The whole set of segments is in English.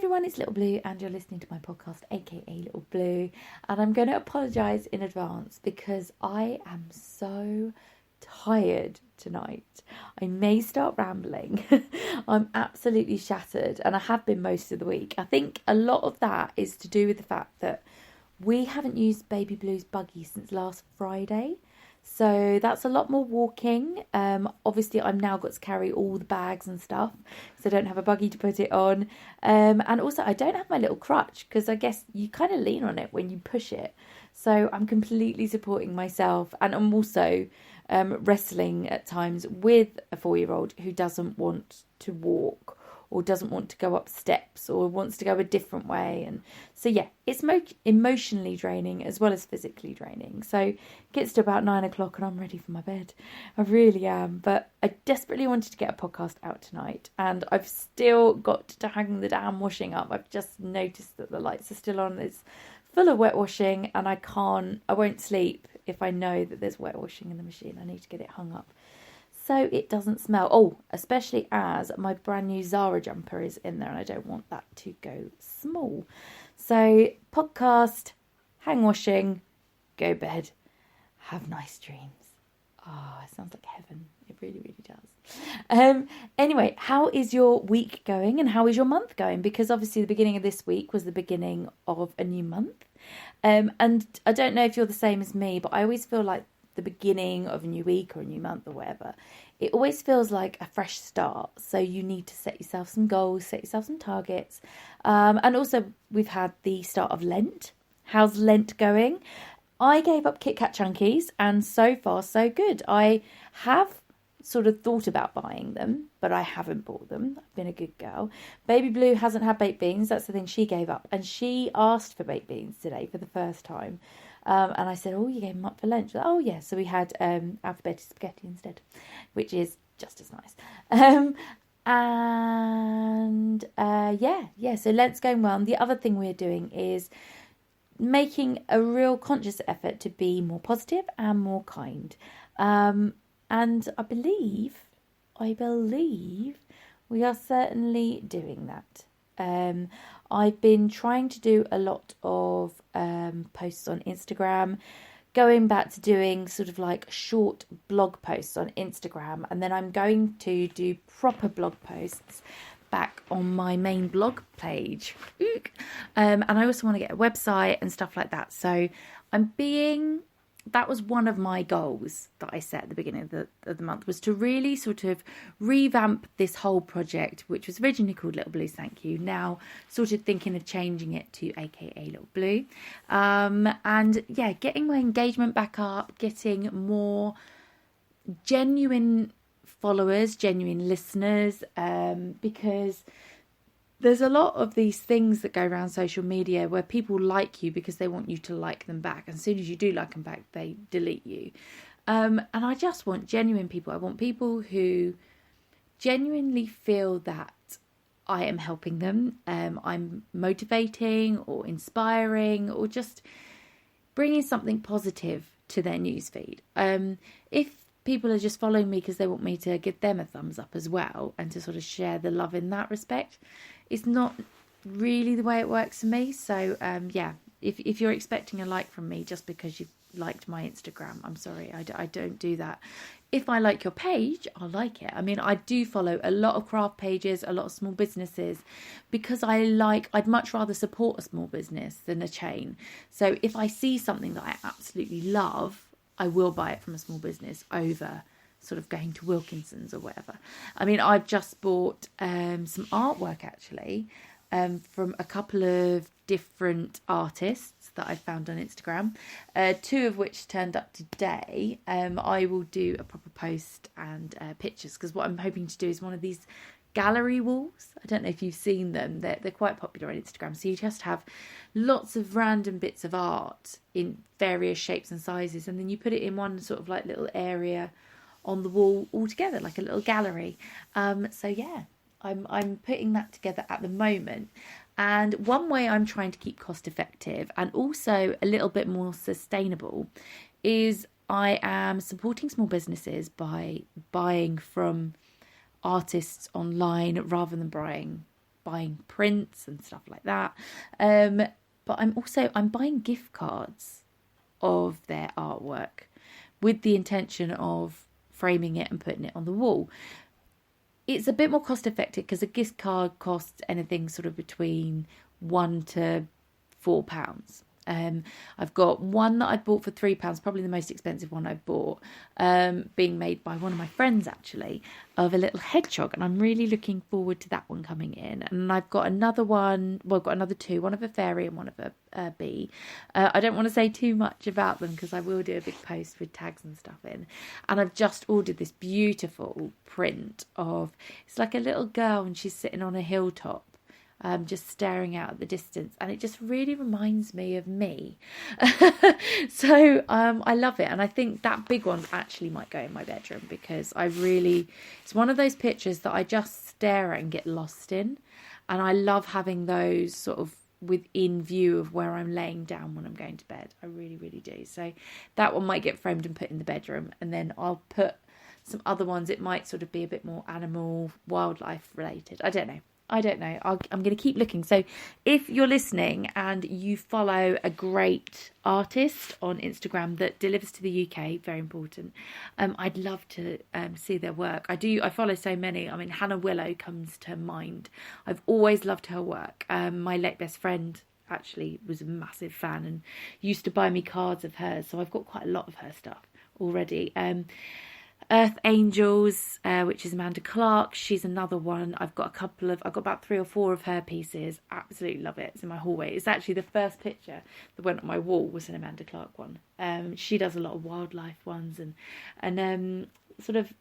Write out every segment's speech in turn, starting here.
everyone, it's Little Blue and you're listening to my podcast, aka Little Blue, and I'm going to apologise in advance because I am so tired tonight. I may start rambling. I'm absolutely shattered and I have been most of the week. I think a lot of that is to do with the fact that we haven't used Baby Blue's buggy since last Friday. So that's a lot more walking. Obviously, I've now got to carry all the bags and stuff, so I don't have a buggy to put it on. And also, I don't have my little crutch because I guess you kind of lean on it when you push it. So I'm completely supporting myself, and I'm also wrestling at times with a 4-year-old who doesn't want to walk or doesn't want to go up steps or wants to go a different way. And so, yeah, it's emotionally draining as well as physically draining. So it gets to about 9 o'clock and I'm ready for my bed. I really am. But I desperately wanted to get a podcast out tonight and I've still got to hang the damn washing up. I've just noticed that the lights are still on. It's full of wet washing and I won't sleep if I know that there's wet washing in the machine. I need to get it hung up so it doesn't smell. Oh, especially as my brand new Zara jumper is in there and I don't want that to go small. So podcast, hang washing, go bed, have nice dreams. Oh, it sounds like heaven. It really, really does. Anyway, how is your week going and how is your month going? Because obviously the beginning of this week was the beginning of a new month. And I don't know if you're the same as me, but I always feel like the beginning of a new week or a new month or whatever, it always feels like a fresh start. So you need to set yourself some goals, set yourself some targets. And also we've had the start of Lent. How's Lent going? I gave up Kit Kat Chunkies and so far so good. I have sort of thought about buying them, but I haven't bought them. I've been a good girl. Baby Blue hasn't had baked beans. That's the thing, she gave up. And she asked for baked beans today for the first time. And I said, oh, you gave them up for lunch. Like, oh, yeah. So we had alphabetic spaghetti instead, which is just as nice. So Lent's going well. And the other thing we're doing is making a real conscious effort to be more positive and more kind. And I believe we are certainly doing that. I've been trying to do a lot of posts on Instagram, going back to doing sort of like short blog posts on Instagram, and then I'm going to do proper blog posts back on my main blog page. And I also want to get a website and stuff like that. So that was one of my goals that I set at the beginning of the month, was to really sort of revamp this whole project, which was originally called Little Blue's Thank You. Now sort of thinking of changing it to AKA Little Blue. Getting my engagement back up, getting more genuine followers, genuine listeners, because there's a lot of these things that go around social media where people like you because they want you to like them back. And as soon as you do like them back, they delete you. And I just want genuine people. I want people who genuinely feel that I am helping them. I'm motivating or inspiring or just bringing something positive to their newsfeed. If people are just following me because they want me to give them a thumbs up as well and to sort of share the love in that respect, it's not really the way it works for me. So if you're expecting a like from me just because you've liked my Instagram, I'm sorry, I don't do that. If I like your page, I'll like it. I mean, I do follow a lot of craft pages, a lot of small businesses, because I'd much rather support a small business than a chain. So if I see something that I absolutely love, I will buy it from a small business over sort of going to Wilkinson's or whatever. I mean, I've just bought some artwork actually from a couple of different artists that I found on Instagram, 2 of which turned up today. I will do a proper post and pictures, because what I'm hoping to do is one of these gallery walls. I don't know if you've seen them. They're quite popular on Instagram. So you just have lots of random bits of art in various shapes and sizes, and then you put it in one sort of like little area on the wall all together, like a little gallery. I'm putting that together at the moment. And one way I'm trying to keep cost effective and also a little bit more sustainable is I am supporting small businesses by buying from artists online rather than buying buying prints and stuff like that. But I'm buying gift cards of their artwork with the intention of framing it and putting it on the wall. It's a bit more cost effective because a gift card costs anything sort of between £1 to £4. I've got one that I bought for £3, probably the most expensive one I've bought, being made by one of my friends actually, of a little hedgehog, and I'm really looking forward to that one coming in. And I've got another one, well, I've got another two, one of a fairy and one of a bee. I don't want to say too much about them because I will do a big post with tags and stuff in. And I've just ordered this beautiful print of, it's like a little girl and she's sitting on a hilltop, just staring out at the distance, and it just really reminds me of me. So I love it, and I think that big one actually might go in my bedroom because it's one of those pictures that I just stare at and get lost in, and I love having those sort of within view of where I'm laying down when I'm going to bed. I really, really do. So that one might get framed and put in the bedroom, and then I'll put some other ones. It might sort of be a bit more animal, wildlife related. I don't know. I'm going to keep looking. So if you're listening and you follow a great artist on Instagram that delivers to the UK, very important, I'd love to see their work. I follow so many. I mean, Hannah Willow comes to mind. I've always loved her work. My late best friend actually was a massive fan and used to buy me cards of hers. So I've got quite a lot of her stuff already. Earth Angels, which is Amanda Clark. She's another one. I've got about 3 or 4 of her pieces. Absolutely love it. It's in my hallway. It's actually the first picture that went on my wall was an Amanda Clark one. She does a lot of wildlife ones and sort of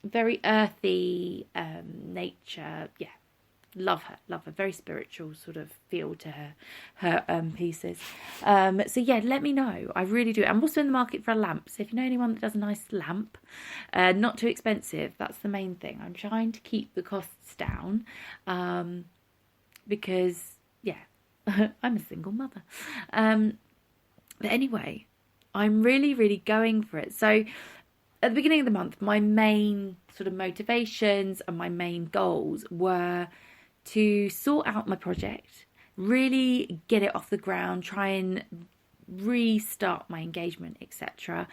very earthy nature. Yeah. Love her. Very spiritual sort of feel to her pieces. So yeah, let me know. I really do. I'm also in the market for a lamp. So if you know anyone that does a nice lamp, not too expensive, that's the main thing. I'm trying to keep the costs down because yeah, I'm a single mother. But anyway, I'm really, really going for it. So at the beginning of the month, my main sort of motivations and my main goals were to sort out my project, really get it off the ground, try and restart my engagement, etc.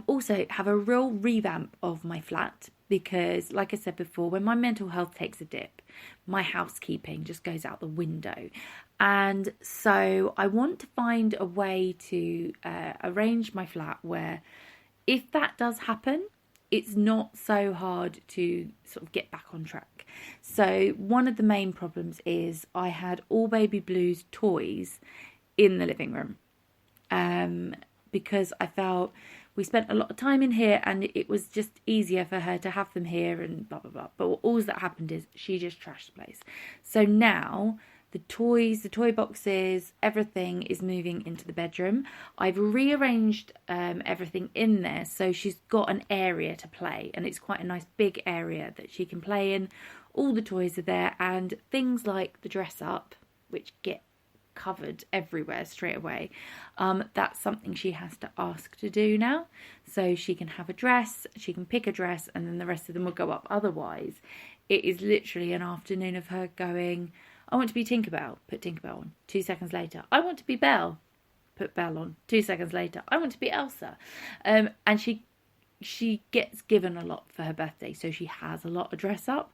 Also have a real revamp of my flat because, like I said before, when my mental health takes a dip, my housekeeping just goes out the window. And so I want to find a way to arrange my flat where if that does happen, it's not so hard to sort of get back on track. So one of the main problems is I had all Baby Blue's toys in the living room because I felt we spent a lot of time in here and it was just easier for her to have them here and blah, blah, blah. But all that happened is she just trashed the place. So now the toys, the toy boxes, everything is moving into the bedroom. I've rearranged everything in there so she's got an area to play, and it's quite a nice big area that she can play in. All the toys are there, and things like the dress up, which get covered everywhere straight away, that's something she has to ask to do now. So she can have a dress, she can pick a dress, and then the rest of them will go up. Otherwise, it is literally an afternoon of her going, I want to be Tinkerbell, put Tinkerbell on. 2 seconds later, I want to be Belle, put Belle on. 2 seconds later, I want to be Elsa. And she gets given a lot for her birthday, so she has a lot of dress up.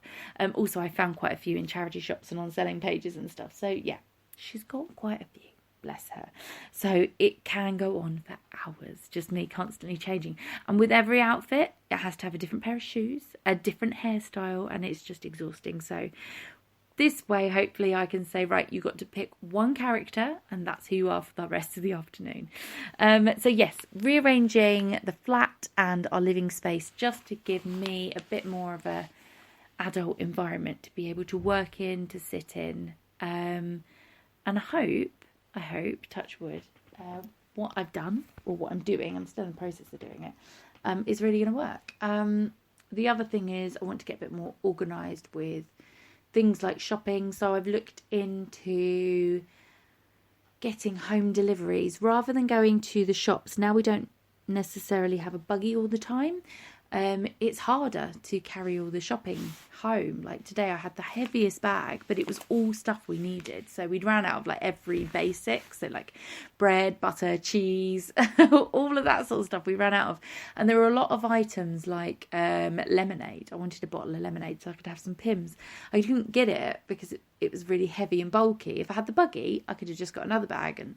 Also, I found quite a few in charity shops and on selling pages and stuff. So yeah, she's got quite a few, bless her. So it can go on for hours, just me constantly changing. And with every outfit, it has to have a different pair of shoes, a different hairstyle, and it's just exhausting. So this way, hopefully I can say, right, you got to pick one character and that's who you are for the rest of the afternoon. So yes, rearranging the flat and our living space just to give me a bit more of a adult environment to be able to work in, to sit in. And I hope, touch wood, what I've done or what I'm doing, I'm still in the process of doing it, is really going to work. The other thing is I want to get a bit more organised with things like shopping. So I've looked into getting home deliveries rather than going to the shops. Now we don't necessarily have a buggy all the time. it's harder to carry all the shopping home. Like today I had the heaviest bag, but it was all stuff we needed. So we'd ran out of like every basic. So like bread, butter, cheese, all of that sort of stuff we ran out of. And there were a lot of items like lemonade. I wanted a bottle of lemonade so I could have some Pimm's. I didn't get it because it was really heavy and bulky. If I had the buggy, I could have just got another bag and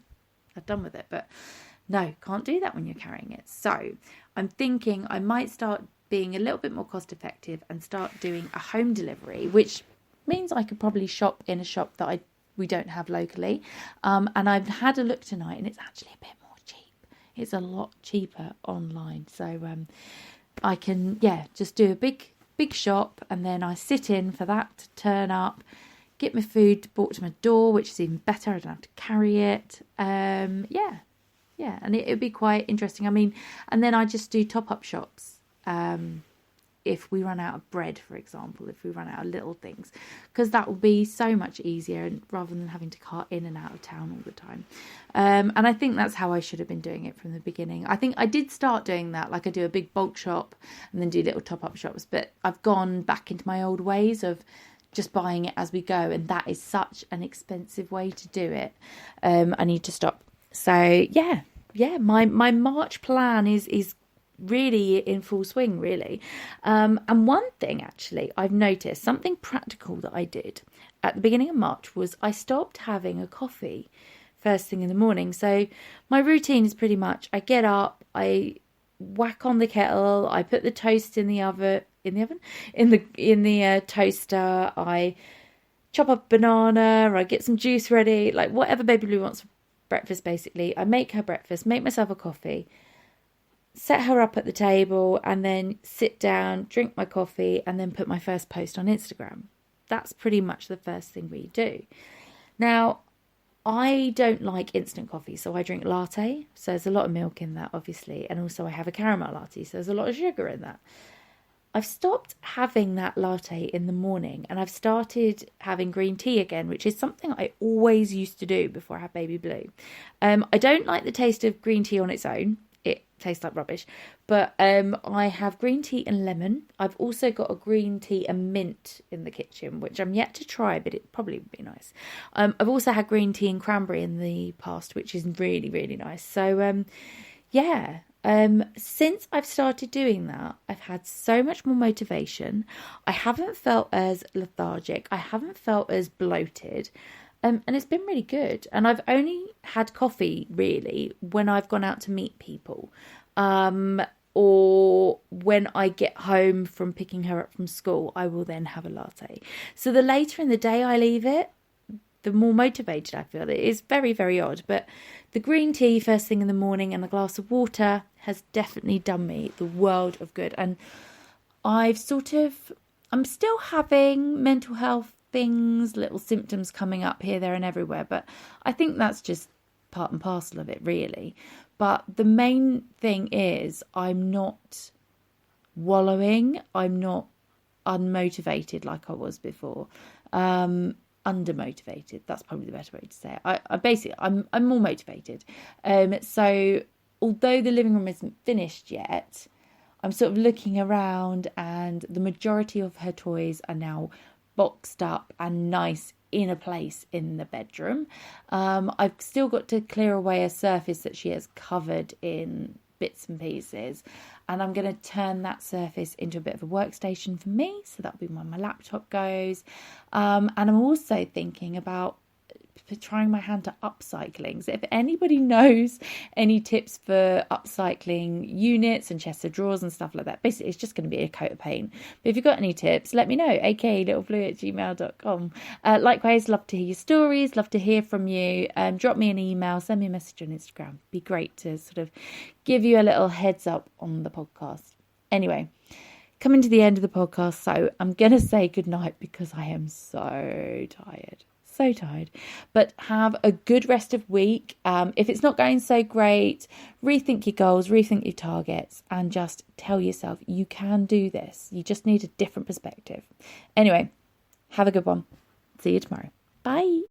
I'd done with it. But no, can't do that when you're carrying it. So I'm thinking I might start being a little bit more cost effective and start doing a home delivery, which means I could probably shop in a shop that we don't have locally. And I've had a look tonight and it's actually a bit more cheap. It's a lot cheaper online. So I can, just do a big shop and then I sit in for that to turn up, get my food brought to my door, which is even better. I don't have to carry it. Yeah, and it would be quite interesting. I mean, and then I just do top-up shops if we run out of bread, for example, if we run out of little things, because that will be so much easier rather than having to cart in and out of town all the time. And I think that's how I should have been doing it from the beginning. I think I did start doing that, like I do a big bulk shop and then do little top-up shops, but I've gone back into my old ways of just buying it as we go, and that is such an expensive way to do it. I need to stop. So my March plan is really in full swing, really. And one thing actually I've noticed, something practical that I did at the beginning of March, was I stopped having a coffee first thing in the morning. So my routine is pretty much I get up, I whack on the kettle, I put the toast in the toaster, I chop up a banana, I get some juice ready, like whatever Baby Blue wants for breakfast. Basically I make her breakfast, make myself a coffee, set her up at the table, and then sit down, drink my coffee, and then put my first post on Instagram. That's pretty much the first thing we do. Now I don't like instant coffee, so I drink latte, so there's a lot of milk in that obviously, and also I have a caramel latte, so there's a lot of sugar in that. I've stopped having that latte in the morning and I've started having green tea again, which is something I always used to do before I had Baby Blue. I don't like the taste of green tea on its own. It tastes like rubbish. But I have green tea and lemon. I've also got a green tea and mint in the kitchen, which I'm yet to try, but it probably would be nice. I've also had green tea and cranberry in the past, which is really, really nice. So, since I've started doing that, I've had so much more motivation. I haven't felt as lethargic. I haven't felt as bloated. And it's been really good. And I've only had coffee, really, when I've gone out to meet people. Or when I get home from picking her up from school, I will then have a latte. So the later in the day I leave it, the more motivated I feel. It is very, very odd. But the green tea first thing in the morning and a glass of water has definitely done me the world of good. And I'm still having mental health things, little symptoms coming up here, there and everywhere. But I think that's just part and parcel of it, really. But the main thing is I'm not wallowing. I'm not unmotivated like I was before. Undermotivated. That's probably the better way to say it. I'm more motivated. So although the living room isn't finished yet, I'm sort of looking around and the majority of her toys are now boxed up and nice in a place in the bedroom. I've still got to clear away a surface that she has covered in bits and pieces, and I'm going to turn that surface into a bit of a workstation for me, so that'll be where my laptop goes. And I'm also thinking about trying my hand to upcycling. So if anybody knows any tips for upcycling units and chests of drawers and stuff like that, basically it's just going to be a coat of paint. But if you've got any tips, let me know, aka.littleblue@gmail.com. Likewise, love to hear your stories, love to hear from you. Drop me an email, send me a message on Instagram. Be great to sort of give you a little heads up on the podcast. Anyway, coming to the end of the podcast, so I'm going to say goodnight because I am so tired. So tired. But have a good rest of week. If it's not going so great, rethink your goals, rethink your targets, and just tell yourself you can do this. You just need a different perspective. Anyway, have a good one. See you tomorrow. Bye.